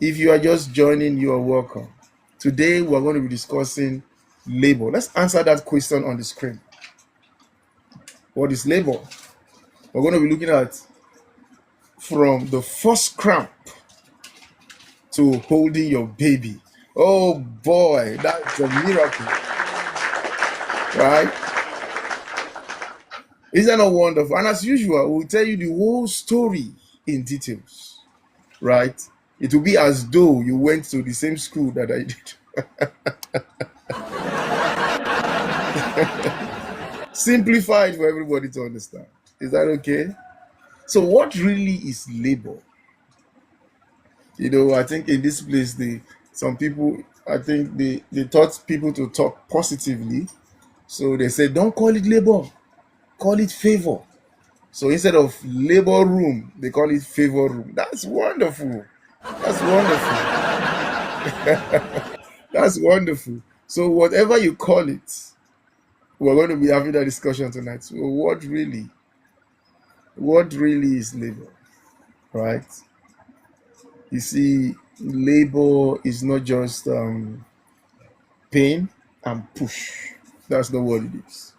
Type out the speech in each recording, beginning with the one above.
If you are just joining, you are welcome. Today we're going to be discussing labor. Let's answer that question on the screen. What is labor? We're going to be looking at from the first cramp to holding your baby. Oh boy, that's a miracle, right? Isn't that not wonderful? And as usual, we'll tell you the whole story in details, right? It will be as though you went to the same school that I did. Simplified for everybody to understand. Is that okay? So what really is labor? I think in this place, some people, I think they taught people to talk positively. So they said, don't call it labor, call it favor. So instead of labor room, they call it favor room. That's wonderful. That's wonderful. That's wonderful. So whatever you call it, we're going to be having that discussion tonight. So what really is labor, right? You see, labor is not just pain and push. That's not what it is.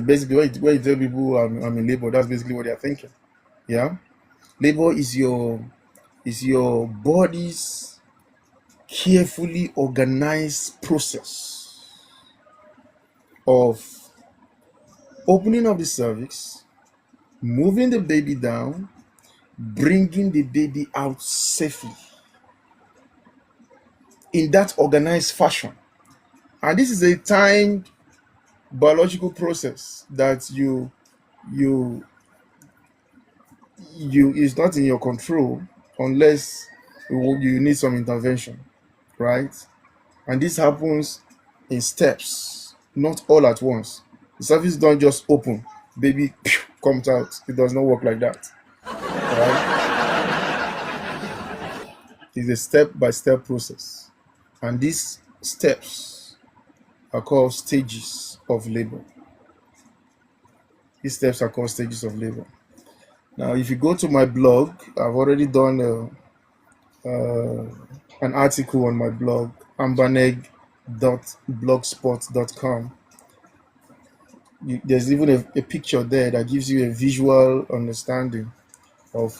Basically, when you tell people I'm in labor, that's basically what they're thinking. Yeah, labor is your body's carefully organized process of opening of the cervix, moving the baby down, bringing the baby out safely in that organized fashion. And this is a timed biological process that you is not in your control unless you need some intervention, right? And this happens in steps, not all at once. The cervix don't just open, baby comes out. It does not work like that, right? It's a step-by-step process, and these steps are called stages of labor. These steps are called stages of labor. Now, if you go to my blog, I've already done an article on my blog, ambaneg.blogspot.com. There's even a picture there that gives you a visual understanding of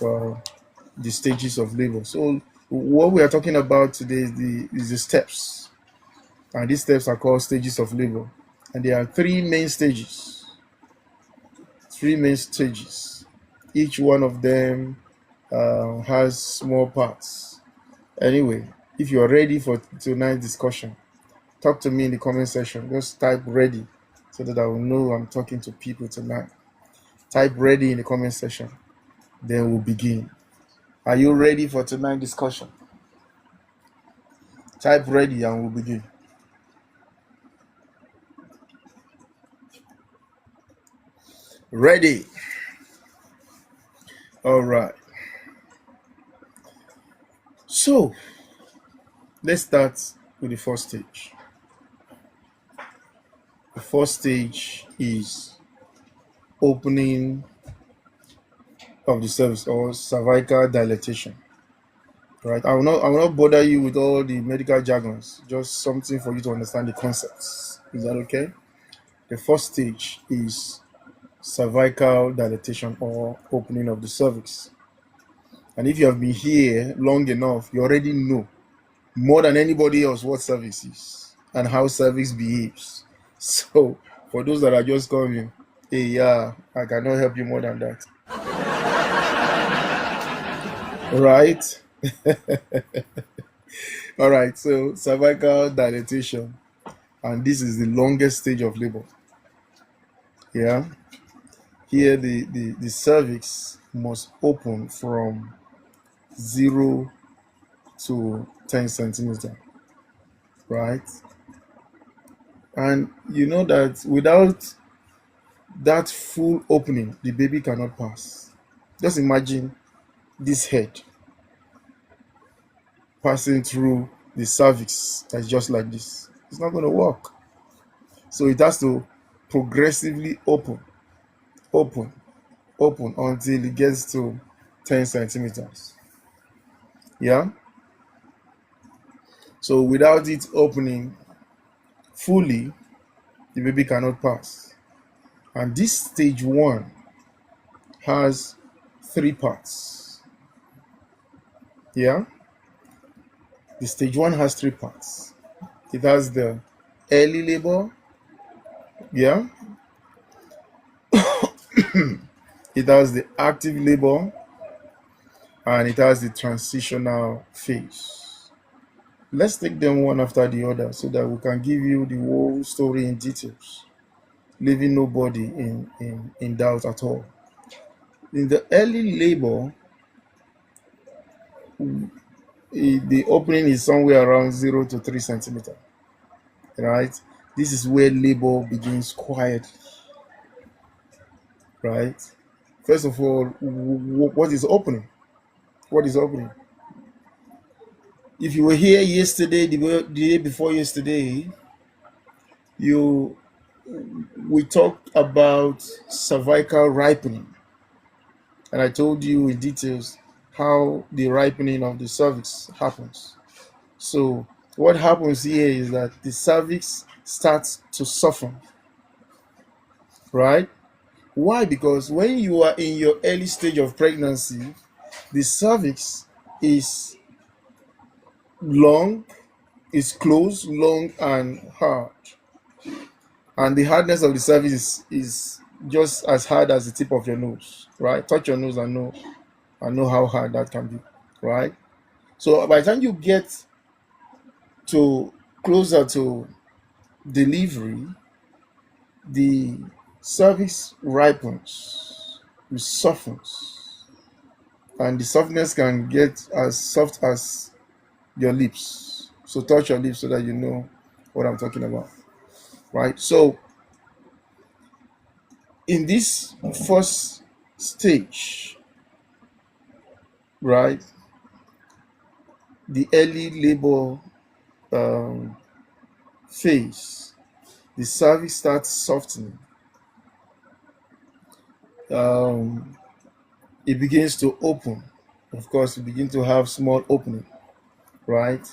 the stages of labor. So what we are talking about today is the steps. And these steps are called stages of labor. And there are three main stages. Each one of them has small parts. Anyway, if you're ready for tonight's discussion, talk to me in the comment section. Just type ready so that I will know I'm talking to people tonight. Type ready in the comment section. Then we'll begin. Are you ready for tonight's discussion? Type ready and we'll begin. Ready. All right. So, let's start with the first stage. The first stage is opening of the cervix or cervical dilatation. Right? I will not bother you with all the medical jargons, just something for you to understand the concepts. Is that okay? The first stage is cervical dilatation or opening of the cervix. And if you have been here long enough, you already know more than anybody else what cervix is and how cervix behaves. So for those that are just coming, hey, yeah, I cannot help you more than that. Right? All right, so cervical dilatation, and this is the longest stage of labor. Yeah. Here the cervix must open from 0 to 10 centimeters, right? And you know that without that full opening, the baby cannot pass. Just imagine this head passing through the cervix that's just like this. It's not going to work. So it has to progressively open until it gets to 10 centimeters. Yeah. So without it opening fully, the baby cannot pass. And this stage one has three parts. Yeah. The stage one has three parts. It has the early labor. Yeah. It has the active labor, and it has the transitional phase. Let's take them one after the other so that we can give you the whole story in details, leaving nobody in doubt at all. In the early labor, the opening is somewhere around 0 to 3 centimeter, right? This is where labor begins quietly, right? First of all, what is opening? What is opening? If you were here yesterday, the day before yesterday, you we talked about cervical ripening, and I told you in details how the ripening of the cervix happens. So what happens here is that the cervix starts to soften, right? Why? Because when you are in your early stage of pregnancy, the cervix is long, is close, long, and hard. And the hardness of the cervix is just as hard as the tip of your nose, right? Touch your nose and know how hard that can be, right? So by the time you get to closer to delivery, the cervix ripens, it softens, and the softness can get as soft as your lips. So touch your lips so that you know what I'm talking about, right? So in this first stage, right, the early labor um, phase, the cervix starts softening. Um, it begins to open. Of course, you begin to have small opening, right?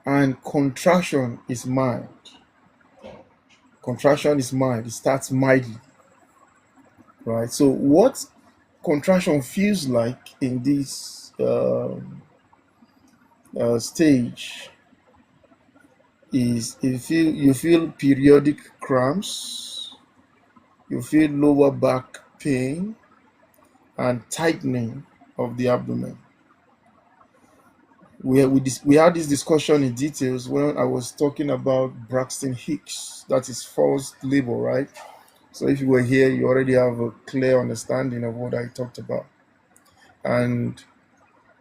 And contraction is mild. Contraction is mild. It starts mildly, right? So what contraction feels like in this stage is you feel periodic cramps, you feel lower back pain, and tightening of the abdomen. We had this discussion in details when I was talking about Braxton Hicks, that is forced labor, right? So if you were here, you already have a clear understanding of what I talked about. And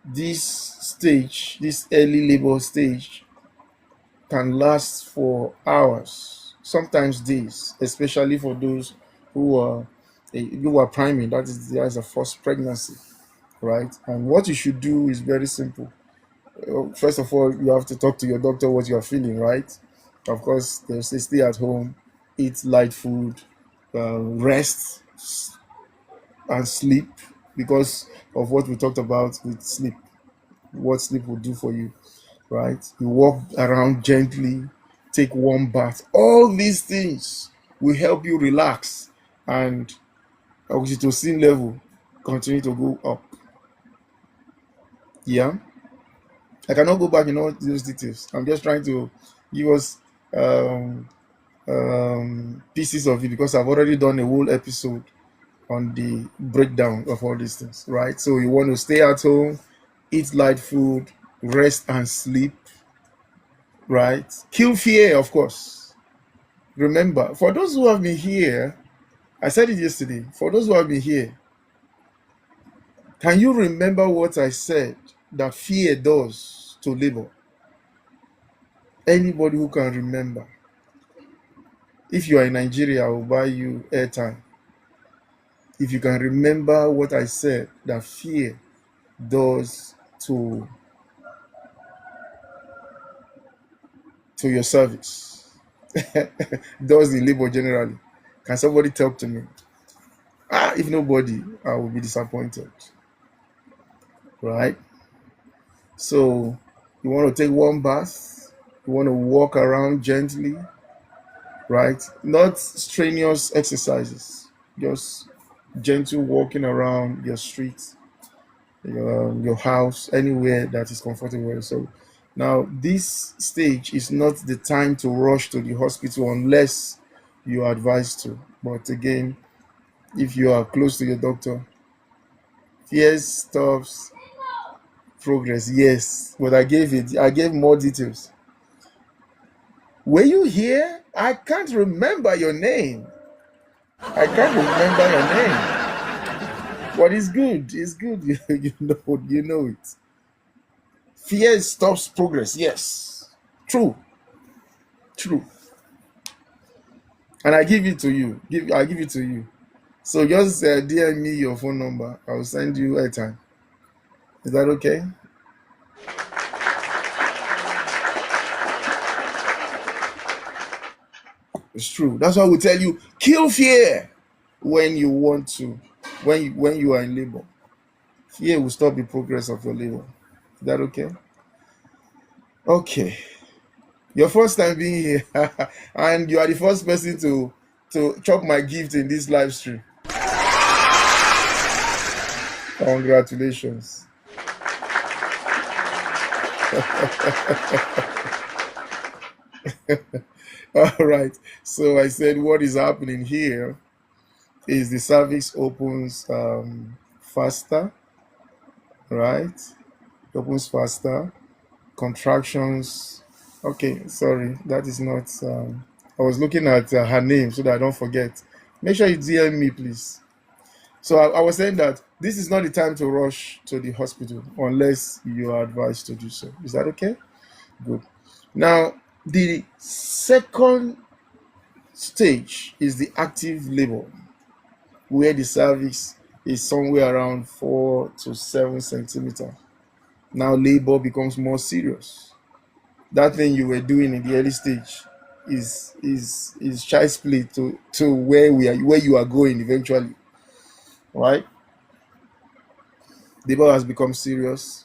this stage, this early labor stage, can last for hours, sometimes days, especially for those who are priming. That is a first pregnancy, right? And what you should do is very simple. First of all, you have to talk to your doctor what you are feeling, right? Of course, they'll say stay at home, eat light food, rest, and sleep, because of what we talked about with sleep, what sleep will do for you, right? You walk around gently, take warm bath. All these things will help you relax, and oxytocin level continue to go up. Yeah. I cannot go back in all those details. I'm just trying to give us um, pieces of it, because I've already done a whole episode on the breakdown of all these things, right? So you want to stay at home, eat light food, rest and sleep, right? Kill fear, of course. Remember, for those who have been here, I said it yesterday, for those who have been here, can you remember what I said that fear does to labor? Anybody who can remember. If you are in Nigeria, I will buy you airtime. If you can remember what I said that fear does to your cervix, does in labor generally. Can somebody talk to me? If nobody, I will be disappointed. Right? So you want to take one bath, you want to walk around gently, right? Not strenuous exercises, just gentle walking around your street, your house, anywhere that is comfortable. So now this stage is not the time to rush to the hospital unless you are advised to. But again, if you are close to your doctor, fear stops progress. Yes, but I gave more details. Were you here? I can't remember your name. I can't remember your name. But it's good. It's good. You know it. Fear stops progress. Yes. True. True. And I give it to you. I give it to you. So just DM me your phone number. I'll send you airtime. Is that okay? It's true. That's why we tell you kill fear when you want to, when you are in labor. Fear will stop the progress of your labor. Is that okay? Okay. Your first time being here, and you are the first person to chop my gift in this live stream. Congratulations. All right. So I said, what is happening here is the cervix opens faster, right? It opens faster. Contractions. Okay, sorry, that is not. I was looking at her name so that I don't forget. Make sure you DM me, please. So I was saying that this is not the time to rush to the hospital unless you are advised to do so. Is that okay? Good. Now, the second stage is the active labor, where the cervix is somewhere around 4 to 7 centimeters. Now, labor becomes more serious. That thing you were doing in the early stage is child's play to where you are going eventually, right? Labor has become serious,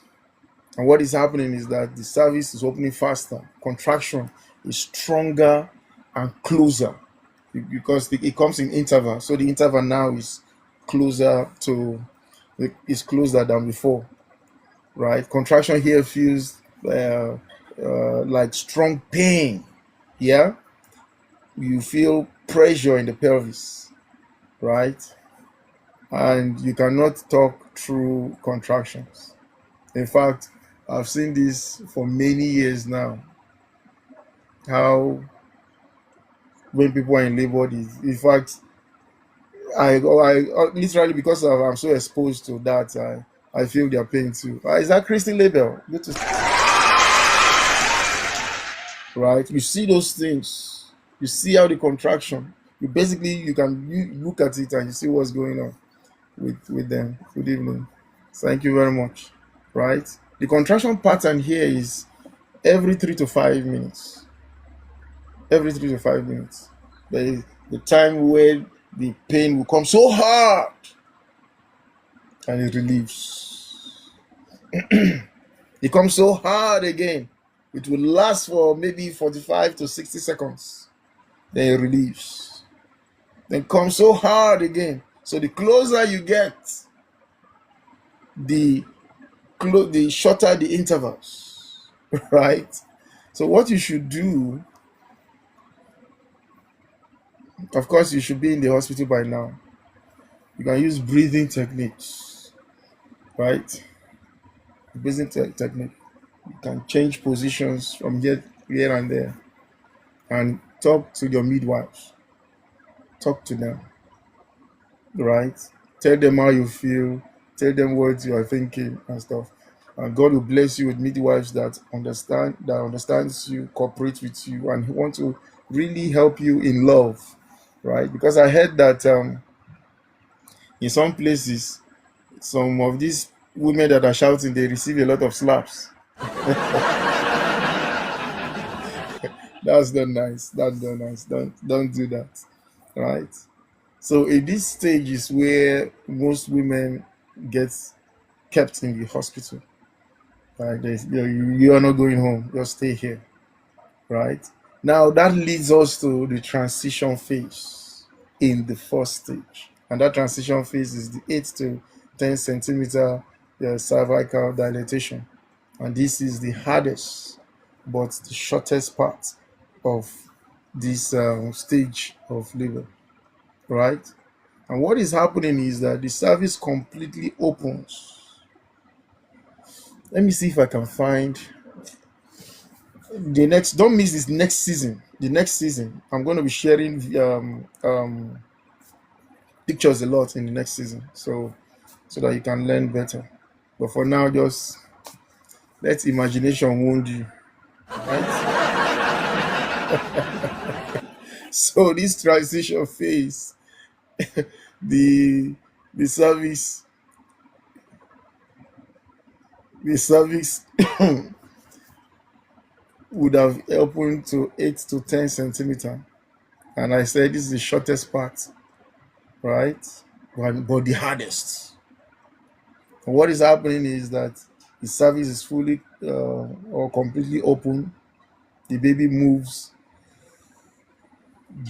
and what is happening is that the cervix is opening faster. Contraction is stronger and closer because it comes in interval. So the interval now is closer than before, right? Contraction here feels like strong pain. Yeah, you feel pressure in the pelvis, right? And you cannot talk through contractions. In fact, I've seen this for many years now. How when people are in labor, in fact, I literally because I'm so exposed to that, I feel their pain too. Is that Christy label? Good to right. You see those things. You see how the contraction. You look at it and you see what's going on with them. Good evening. Thank you very much. Right. The contraction pattern here is every 3 to 5 minutes. Every 3 to 5 minutes. There is the time where the pain will come so hard and it relieves. It comes so hard again. It will last for maybe 45 to 60 seconds. Then it relieves. Then comes so hard again. So the closer you get, the shorter the intervals, right? So what you should do, of course, you should be in the hospital by now. You can use breathing techniques, right? Breathing technique. You can change positions from here and there, and talk to your midwives. Talk to them, right? Tell them how you feel. Tell them what you are thinking and stuff. And God will bless you with midwives that understands you, cooperate with you, and want to really help you in love, right? Because I heard that in some places, some of these women that are shouting, they receive a lot of slaps. That's not nice. That's not nice. Don't do that, right? So in this stage is where most women get kept in the hospital, Right? You are not going home. Just stay here. Right? Now that leads us to the transition phase in the first stage. And that transition phase is the 8 to 10 centimeter cervical dilatation. And this is the hardest but the shortest part of this stage of labor. Right? And what is happening is that the cervix completely opens. Let me see if I can find the next. Don't miss this next season. The next season, I'm going to be sharing pictures a lot in the next season, so that you can learn better. But for now, just let imagination wound you, right? So this transition phase, the the cervix, the cervix would have opened to 8 to 10 centimeter, and I said this is the shortest part, right? But the hardest. And what is happening is that the cervix is fully or completely open. The baby moves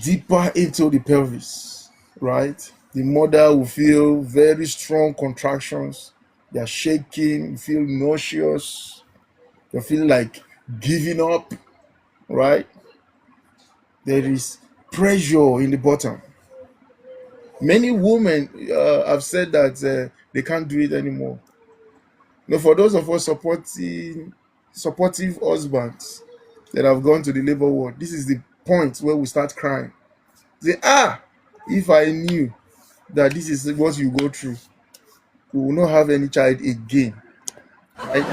deeper into the pelvis, right? The mother will feel very strong contractions. They are shaking, feel nauseous, they feel like giving up, right? There is pressure in the bottom. Many women have said that they can't do it anymore. Now, for those of us supportive husbands that have gone to the labor ward, this is the point where we start crying. Say, if I knew that this is what you go through, we will not have any child again. Right?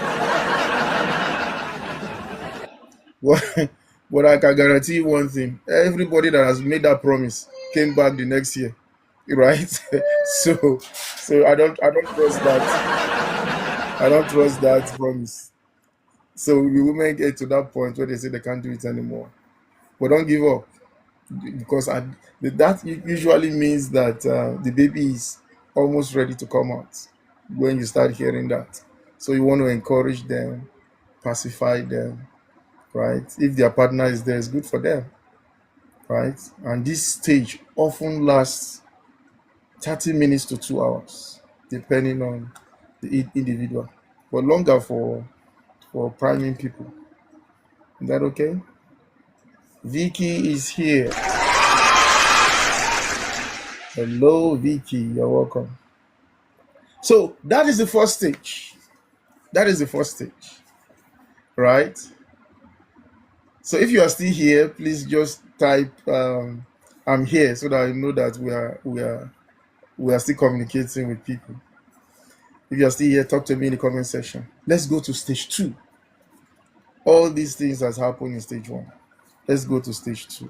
But, but I can guarantee you one thing: everybody that has made that promise came back the next year, right? So I don't trust that. I don't trust that promise. So the women get to that point where they say they can't do it anymore. But don't give up, because that usually means that the baby is almost ready to come out when you start hearing that. So you want to encourage them, pacify them, right? If their partner is there, it's good for them, right? And this stage often lasts 30 minutes to 2 hours, depending on the individual, but longer for priming people. Is that okay? Vicky is here. Hello, Vicky. You're welcome. So that is the first stage. That is the first stage, right? So if you are still here, please just type "I'm here" so that I know that we are still communicating with people. If you are still here, talk to me in the comment section. Let's go to stage 2. All these things has happened in stage 1. Let's go to stage 2.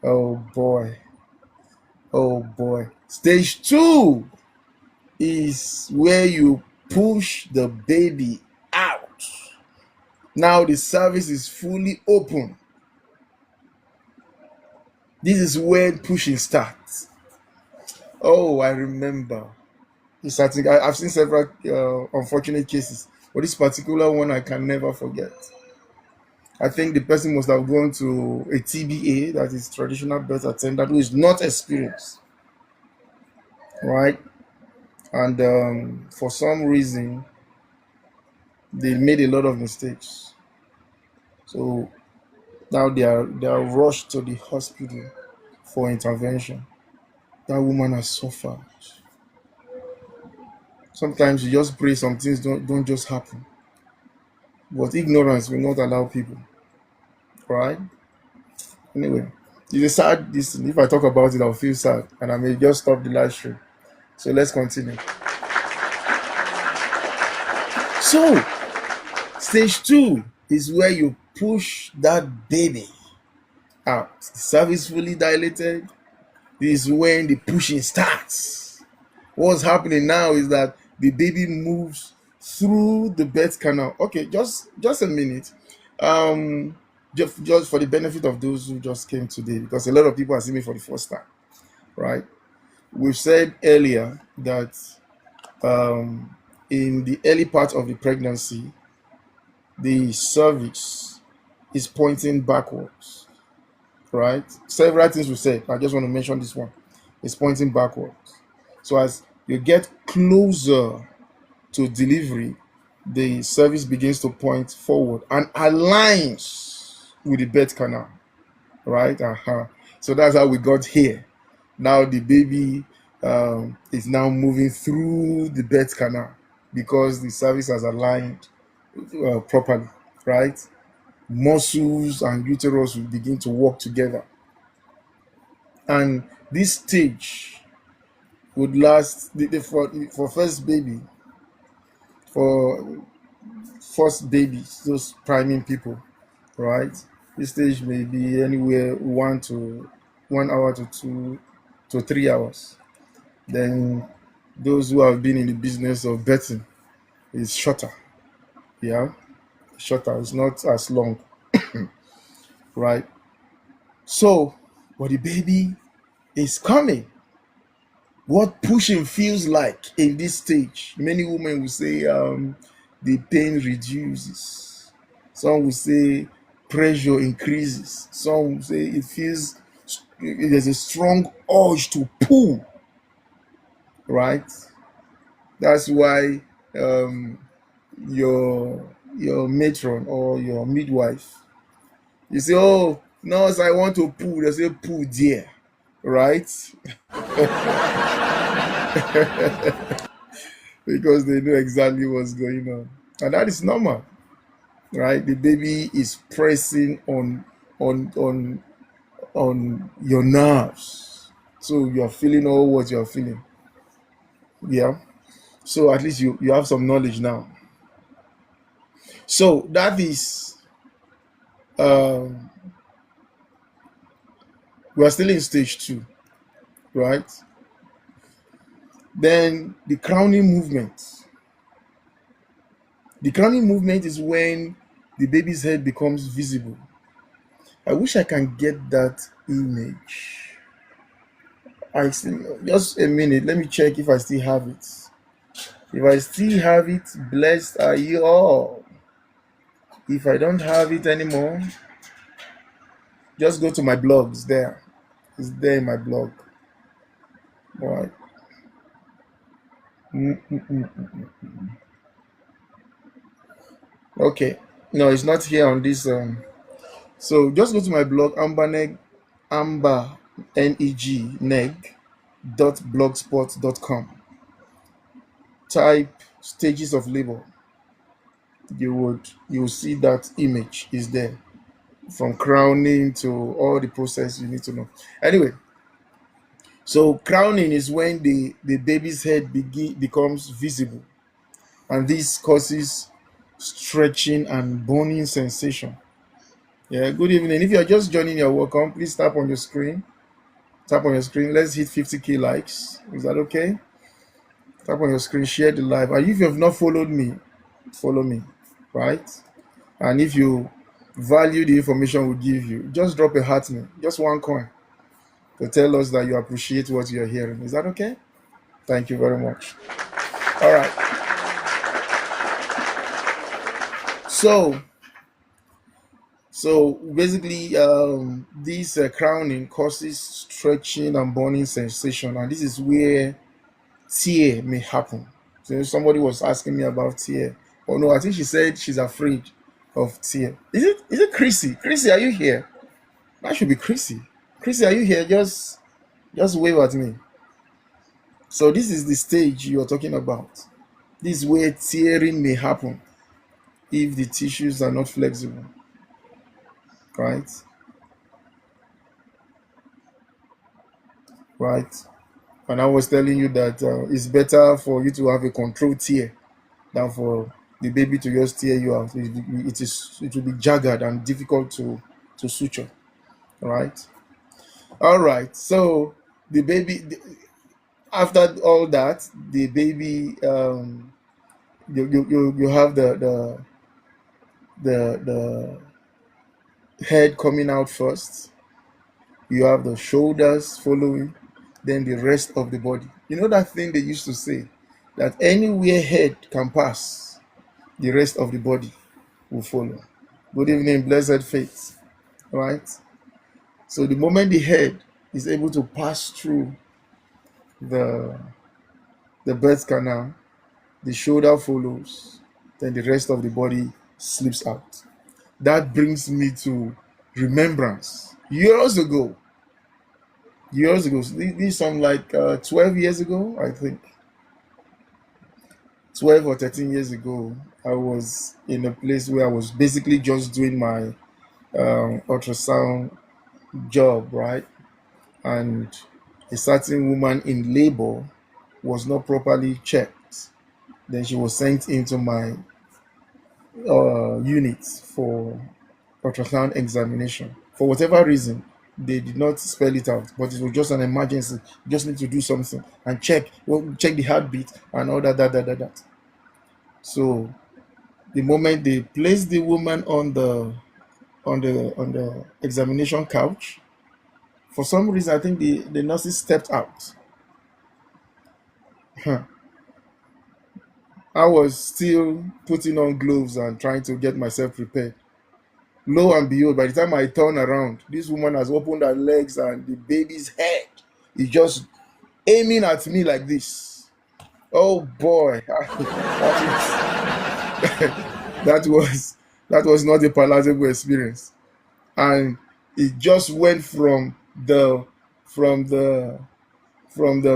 Oh boy. Oh boy. Stage 2 is where you push the baby out. Now the cervix is fully open. This is where pushing starts. Oh, I remember. I've seen several unfortunate cases, but this particular one I can never forget. I think the person must have gone to a TBA, that is traditional birth attendant, who is not experienced, right? And for some reason, they made a lot of mistakes. So now they are rushed to the hospital for intervention. That woman has suffered. Sometimes you just pray some things don't just happen. But ignorance will not allow people, right? Anyway, it's a sad this. If I talk about it, I'll feel sad and I may just stop the live stream. So let's continue. So stage 2 is where you push that baby out. The cervix fully dilated. This is when the pushing starts. What's happening now is that the baby moves through the birth canal. Okay, just a minute. Just for the benefit of those who just came today, because a lot of people are seeing me for the first time, right? We've said earlier that in the early part of the pregnancy, the cervix is pointing backwards, right? Several things we said. I just want to mention this one. It's pointing backwards. So as you get closer to delivery, the cervix begins to point forward and aligns with the birth canal, right? So that's how we got here. Now the baby is now moving through the birth canal because the cervix has aligned properly, right? Muscles and uterus will begin to work together. And this stage would last for first baby, for first babies, those priming people, right? This stage may be anywhere 1 hour to 2 to 3 hours. Then those who have been in the business of betting is shorter. Yeah, shorter. It's not as long, right? So, but the baby is coming. What pushing feels like in this stage, many women will say the pain reduces. Some will say pressure increases. Some will say it feels there's a strong urge to pull, right? That's why um, your matron or your midwife, you say, "Oh, nurse, I want to pull." They say, "Pull, dear," right? Because they know exactly what's going on, and that is normal, right? The baby is pressing on on your nerves, so you're feeling all what you're feeling. Yeah. So at least you have some knowledge now. So that is um we are still in stage 2, right? Then the crowning movement. The crowning movement is when the baby's head becomes visible. I wish I can get that image. I still, just a minute. Let me check if I still have it. If I still have it, blessed are you all. If I don't have it anymore, just go to my blog. It's there. It's there in my blog. All right. Okay. No, it's not here on this. So just go to my blog, Amber neg dot blogspot.com. Type stages of labor. You will see that image is there, from crowning to all the process you need to know. Anyway, so crowning is when the baby's head becomes visible, and this causes stretching and burning sensation. Yeah, good evening. If you are just joining, you're welcome. Please tap on your screen. Tap on your screen. Let's hit 50k likes. Is that okay? Tap on your screen, share the live. And if you have not followed me, follow me, right? And if you value the information we give you, just drop a heart me, just one coin, to tell us that you appreciate what you're hearing. Is that okay? Thank you very much. All right. So basically, this crowning causes stretching and burning sensation, and this is where tear may happen. So somebody was asking me about tear. Oh no, I think she said she's afraid of tear. Is it Chrissy? Chrissy, are you here? That should be Chrissy. Chrissy, are you here? Just wave at me. So this is the stage you're talking about. This is where tearing may happen if the tissues are not flexible, right? Right. And I was telling you that it's better for you to have a controlled tear than for the baby to just tear you out. It will be jagged and difficult to suture, right? All right. So the baby, after all that, the baby, you have the head coming out first. You have the shoulders following, then the rest of the body. You know that thing they used to say that anywhere head can pass, the rest of the body will follow. Good evening, blessed faith. Right? So the moment the head is able to pass through the birth canal, the shoulder follows, then the rest of the body slips out. That brings me to remembrance. Years ago, this is some like 12 years ago, I think. 12 or 13 years ago, I was in a place where I was basically just doing my ultrasound job, right? And a certain woman in labor was not properly checked. Then she was sent into my unit for ultrasound examination. For whatever reason, they did not spell it out, but it was just an emergency. You just need to do something and check the heartbeat and all that. So the moment they placed the woman on the examination couch, for some reason, I think the nurses stepped out. I was still putting on gloves and trying to get myself prepared. Lo and behold, by the time I turn around, this woman has opened her legs and the baby's head is just aiming at me like this. Oh boy, that was that was not a palatable experience, and it just went from the from the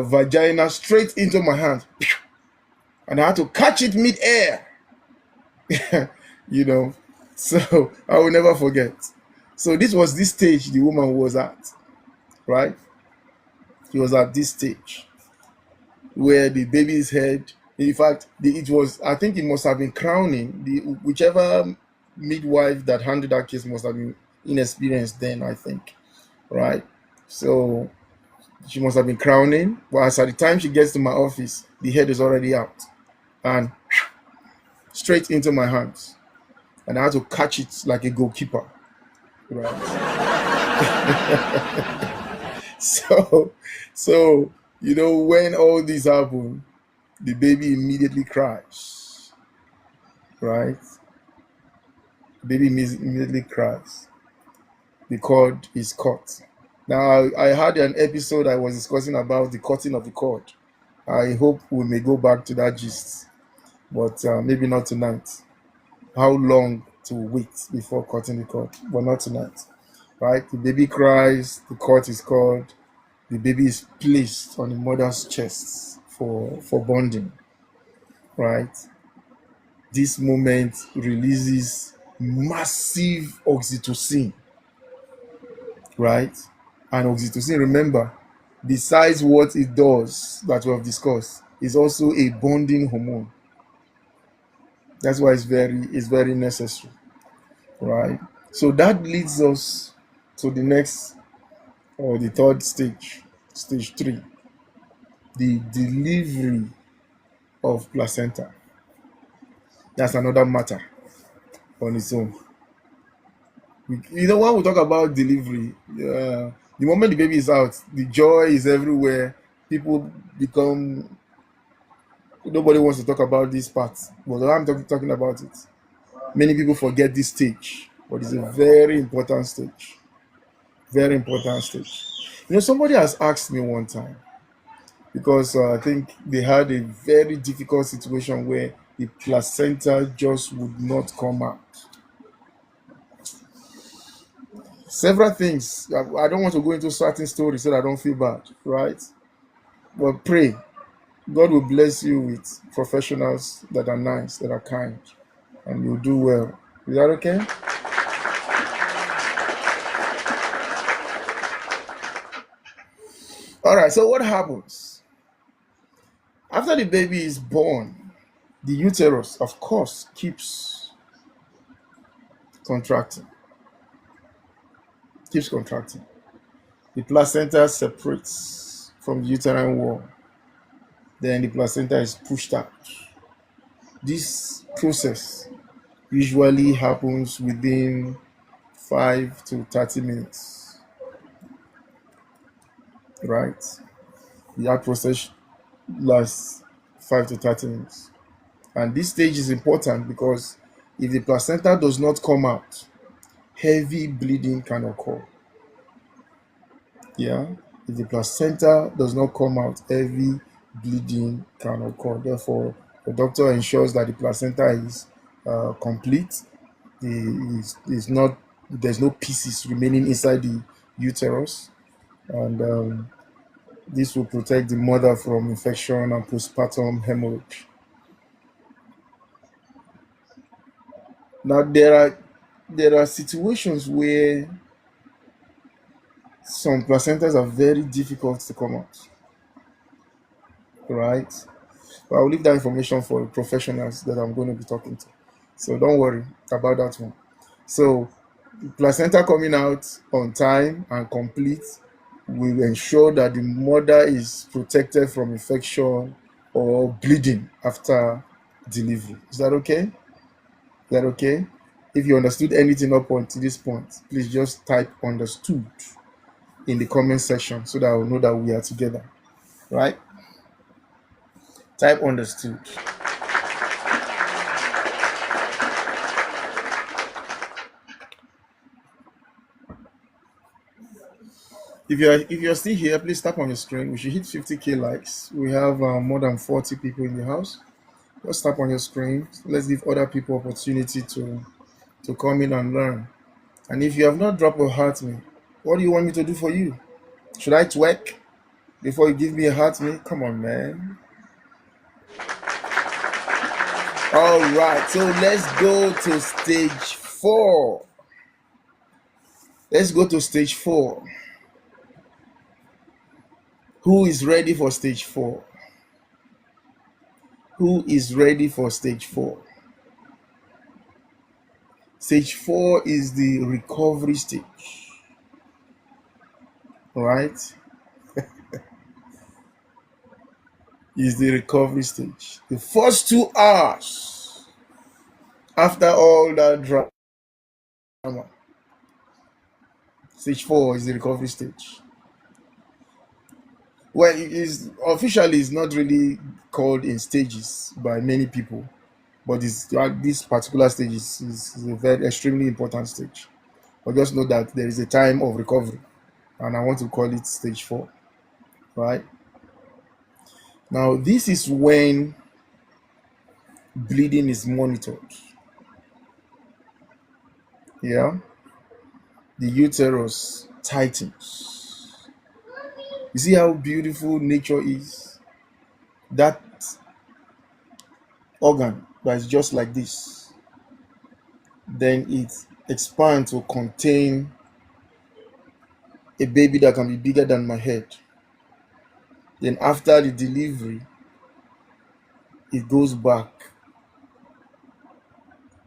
vagina straight into my hand, and I had to catch it mid-air. you know. So I will never forget. So this was this stage the woman was at, right? She was at this stage where the baby's head, in fact, it was, I think it must have been crowning. The whichever midwife that handled that case must have been inexperienced then, I think, right? So she must have been crowning. But as at the time she gets to my office, the head is already out and straight into my hands, and I had to catch it like a goalkeeper, right? So, so when all this happened, the baby immediately cries, right? The baby immediately cries. The cord is cut. Now, I had an episode I was discussing about the cutting of the cord. I hope we may go back to that gist, but maybe not tonight. How long to wait before cutting the cord, but not tonight, right? The baby cries, the cord is cut, the baby is placed on the mother's chest for bonding, right? This moment releases massive oxytocin, right? And oxytocin, remember, besides what it does that we have discussed, is also a bonding hormone. That's why it's very necessary, right? So that leads us to the next, or the third stage 3, the delivery of placenta. That's another matter on its own. When we talk about delivery, the moment the baby is out, the joy is everywhere. People become, nobody wants to talk about this part, but I'm talking about it. Many people forget this stage, but it's a very important stage. Very important stage. Somebody has asked me one time, because I think they had a very difficult situation where the placenta just would not come out. Several things. I don't want to go into certain stories so that I don't feel bad, right? But pray. God will bless you with professionals that are nice, that are kind, and you'll do well. Is that okay? All right, so what happens? After the baby is born, the uterus, of course, keeps contracting. Keeps contracting. The placenta separates from the uterine wall. Then the placenta is pushed out. This process usually happens within 5 to 30 minutes, right? That process lasts 5 to 30 minutes. And this stage is important because if the placenta does not come out, heavy bleeding can occur. Yeah, if the placenta does not come out, heavy bleeding can occur. Therefore, the doctor ensures that the placenta is complete. Is not There's no pieces remaining inside the uterus, and this will protect the mother from infection and postpartum hemorrhage. Now, there are situations where some placentas are very difficult to come out, right? But I'll leave that information for the professionals that I'm going to be talking to. So don't worry about that one. So placenta coming out on time and complete will ensure that the mother is protected from infection or bleeding after delivery. Is that okay? Is that okay? If you understood anything up until this point, please just type understood in the comment section so that I will know that we are together. Right? Type understood. If you're still here, please tap on your screen. We should hit 50k likes. We have more than 40 people in the house. Just tap on your screen. Let's give other people opportunity to come in and learn. And if you have not dropped a heart me, what do you want me to do for you? Should I twerk before you give me a heart me? Come on, man. All right, so let's go to stage 4. Let's go to stage 4. Who is ready for stage 4? Who is ready for stage 4? Stage 4 is the recovery stage, right? Is the recovery stage. The first 2 hours after all that drama, stage 4 is the recovery stage. Well, it is officially it's not really called in stages by many people, but this particular stage is a very extremely important stage. But just know that there is a time of recovery, and I want to call it stage 4, right? Now, this is when bleeding is monitored. Yeah, the uterus tightens. You see how beautiful nature is? That organ that is just like this, then it expands to contain a baby that can be bigger than my head. Then after the delivery, it goes back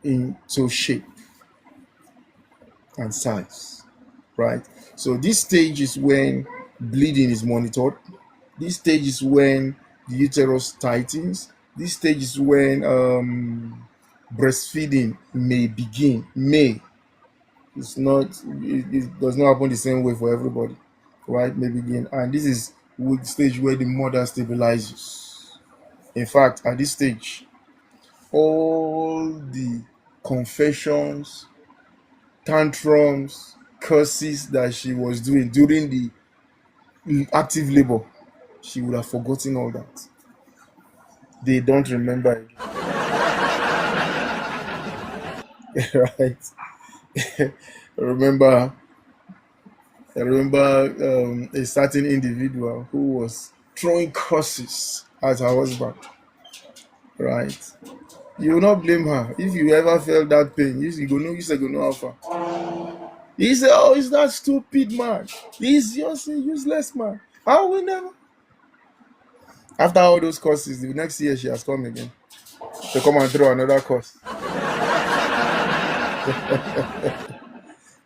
into shape and size, right? So this stage is when bleeding is monitored. This stage is when the uterus tightens. This stage is when breastfeeding may begin. It does not happen the same way for everybody, right? May begin. And this is the stage where the mother stabilizes. In fact, at this stage, all the confessions, tantrums, curses that she was doing during the active labor, she would have forgotten all that. They don't remember it, right? remember, I remember a certain individual who was throwing curses at her husband, right? You will not blame her. If you ever felt that pain, you say go know how far. He said, "Oh, is that stupid man? He's just a useless man. I will never." After all those courses, the next year she has come again to come and throw another course.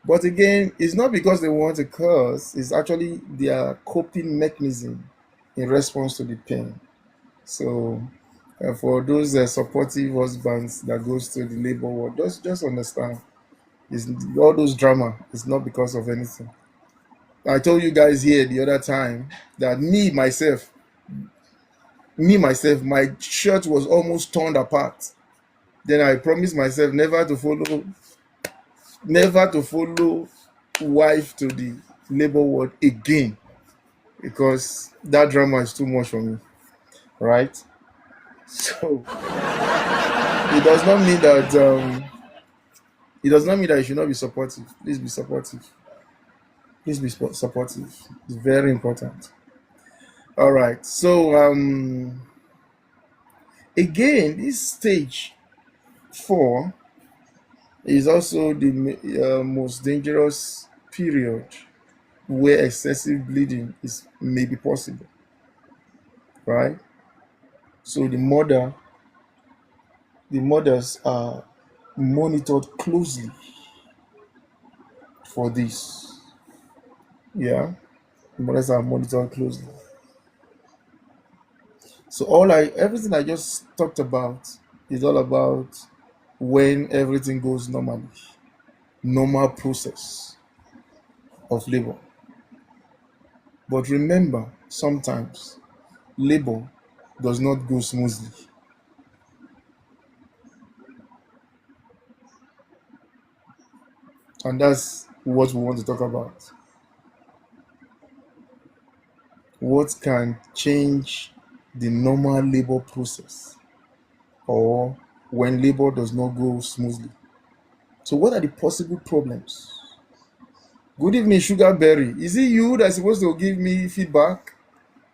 But again, it's not because they want to curse, it's actually their coping mechanism in response to the pain. So, for those supportive husbands that goes to the labor ward, just understand, it's, all those drama is not because of anything. I told you guys here the other time that Me myself, my shirt was almost torn apart. Then I promised myself never to follow wife to the labor ward again, because that drama is too much for me, right? So it does not mean that you should not be supportive. Please be supportive. Please be supportive. It's very important. All right. So again, this stage 4 is also the most dangerous period where excessive bleeding is may be possible, right? So the mothers are monitored closely for this. Yeah, the mothers are monitored closely. So everything I just talked about is all about when everything goes normally, normal process of labor. But remember, sometimes labor does not go smoothly. And that's what we want to talk about. What can change the normal labor process, or when labor does not go smoothly? So, what are the possible problems? Good evening, Sugar Berry. Is it you that's supposed to give me feedback?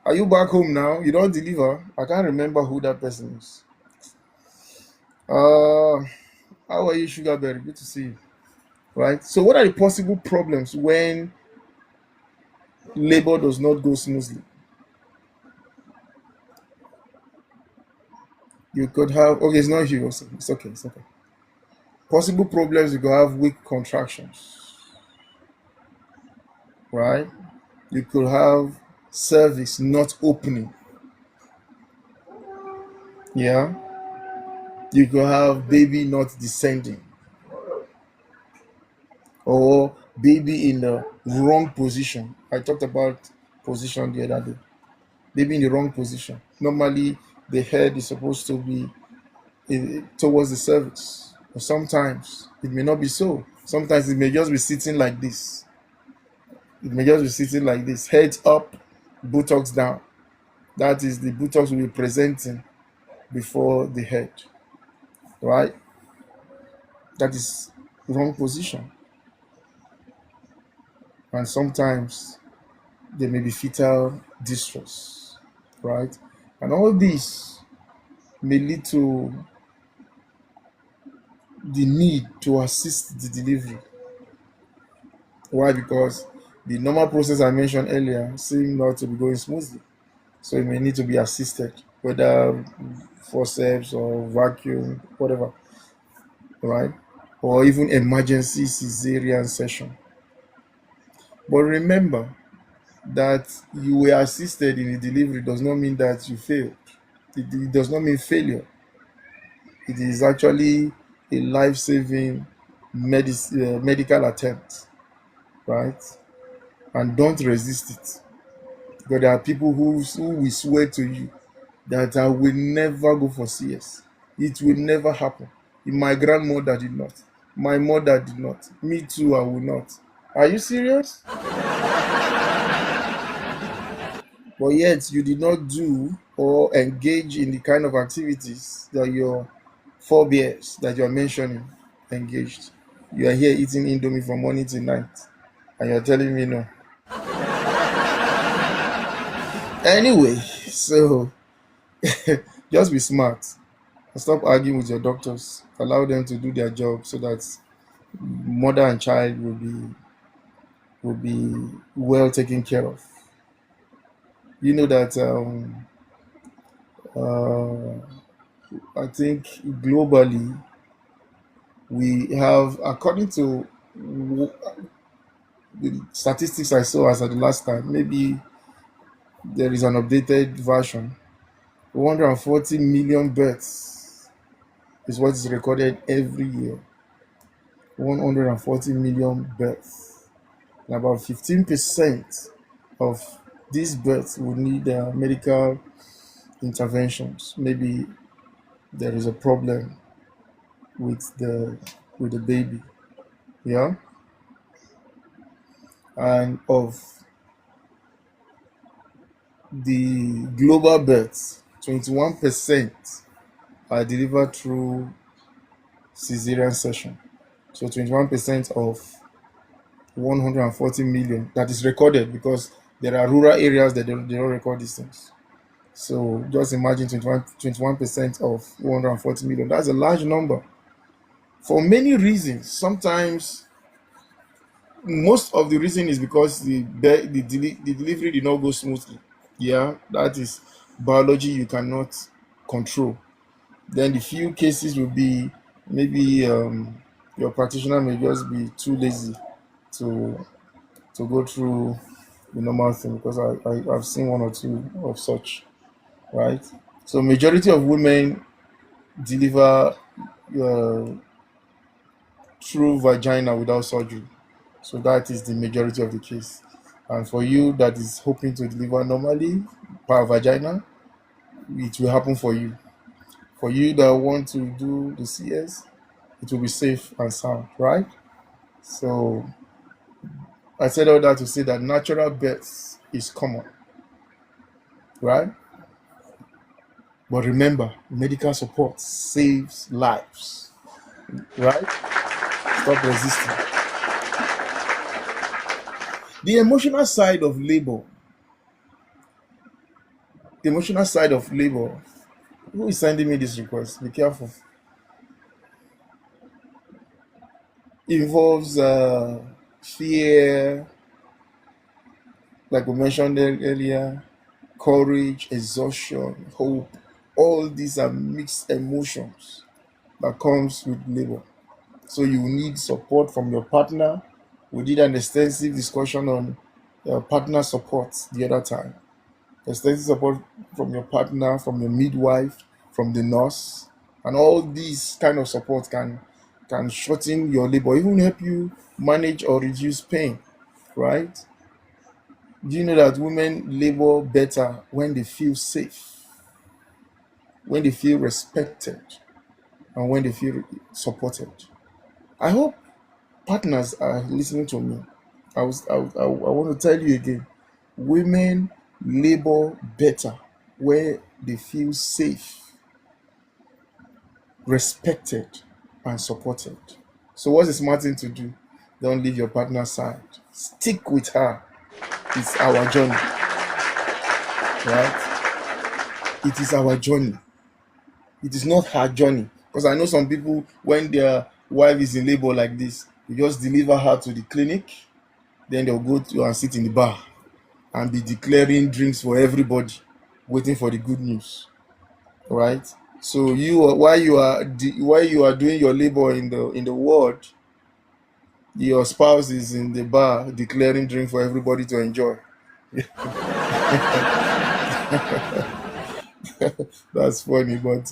Are you back home now? You don't deliver? I can't remember who that person is. Uh, how are you, Sugar Berry? Good to see you. Right. So, what are the possible problems when labor does not go smoothly? You could have, okay, it's not you. It's okay. It's okay. Possible problems, you could have weak contractions, right? You could have cervix not opening. Yeah. You could have baby not descending, or baby in the wrong position. I talked about position the other day. Baby in the wrong position. Normally, the head is supposed to be towards the cervix, but sometimes it may not be so. Sometimes it may just be sitting like this. It may just be sitting like this, head up, buttocks down. That is, the buttocks will be presenting before the head, right? That is wrong position. And sometimes there may be fetal distress, right? And all this may lead to the need to assist the delivery. Why? Because the normal process I mentioned earlier seems not to be going smoothly. So it may need to be assisted, whether forceps or vacuum, whatever, right? Or even emergency cesarean session. But remember that you were assisted in the delivery does not mean that you failed. It does not mean failure. It is actually a life-saving medical attempt, right? And don't resist it. Because there are people who will swear to you that I will never go for CS. It will never happen. My grandmother did not. My mother did not. Me too, I will not. Are you serious? But yet you did not do or engage in the kind of activities that your forebears that you are mentioning engaged. You are here eating Indomie from morning to night, and you're telling me no. Anyway, so just be smart and stop arguing with your doctors. Allow them to do their job so that mother and child will be well taken care of. You know that I think globally we have, according to the statistics I saw as at the last time, maybe there is an updated version. 140 million births is what is recorded every year. 140 million births. And about 15% of these births would need medical interventions. Maybe there is a problem with the baby, yeah, and of the global births, 21% are delivered through cesarean section. So 21% of 140 million that is recorded, because there are rural areas that they don't record these things. So just imagine 21% of 140 million. That's a large number for many reasons. Sometimes most of the reason is because the delivery did not go smoothly. Yeah, that is biology you cannot control. Then the few cases will be maybe your practitioner may just be too lazy to go through the normal thing, because I've seen one or two of such, right? So majority of women deliver uh, through vagina without surgery. So that is the majority of the case. And for you that is hoping to deliver normally per vagina, it will happen for you. For you that want to do the CS, it will be safe and sound, right? So I said all that to say that natural birth is common, right? But remember, medical support saves lives, right? Stop resisting. The emotional side of labor, the emotional side of labor, who is sending me this request? Be careful. Involves fear, like we mentioned earlier, courage, exhaustion, hope. All these are mixed emotions that comes with labor. So you need support from your partner. We did an extensive discussion on partner support the other time. Extensive support from your partner, from your midwife, from the nurse, and all these kind of support can shorten your labor, even help you manage or reduce pain, right? Do you know that women labor better when they feel safe, when they feel respected, and when they feel supported? I hope partners are listening to me. I want to tell you again, women labor better where they feel safe, respected, and supported. So what's the smart thing to do? Don't leave your partner's side. Stick with her. It's our journey, right? It is our journey. It is not her journey. Because I know some people, when their wife is in labor like this, you just deliver her to the clinic, then they'll go to and sit in the bar and be declaring drinks for everybody, waiting for the good news, right? So while you are doing your labor in the ward, your spouse is in the bar declaring drink for everybody to enjoy. That's funny, but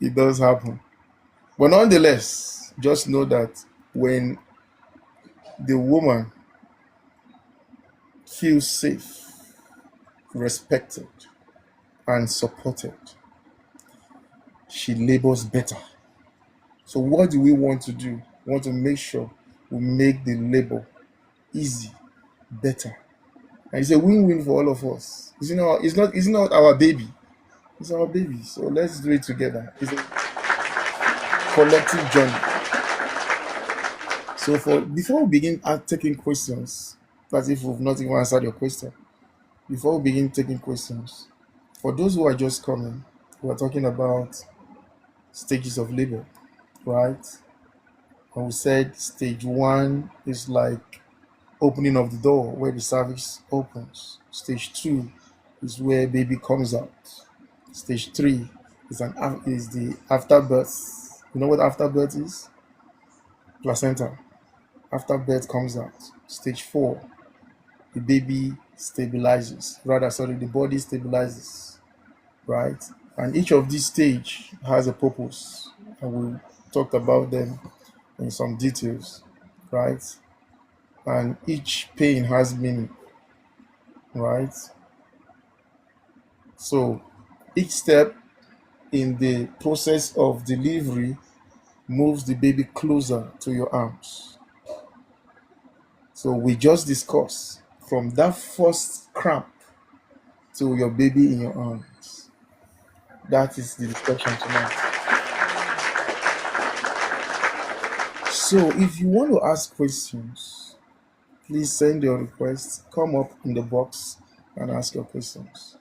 it does happen. But nonetheless, just know that when the woman feels safe, respected, and supported, she labors better. So, what do we want to do? We want to make sure we make the labor easy, better. And it's a win-win for all of us. It's not our baby. It's our baby. So let's do it together. It's a collective journey. So for before we begin taking questions, that's if we've not even answered your question. Before we begin taking questions, for those who are just coming, we're talking about stages of labor, right? And we said stage one is like opening of the door where the cervix opens. Stage two is where baby comes out. Stage three is the afterbirth. You know what afterbirth is? Placenta. After birth comes out. Stage four, the baby stabilizes. Rather, sorry, the body stabilizes, right? And each of these stage has a purpose, and we talked about them in some details, right? And each pain has meaning, right? So Each step in the process of delivery moves the baby closer to your arms. So we just discussed from that first cramp to your baby in your arms. That is the discussion tonight. So if you want to ask questions, please send your requests, come up in the box and ask your questions.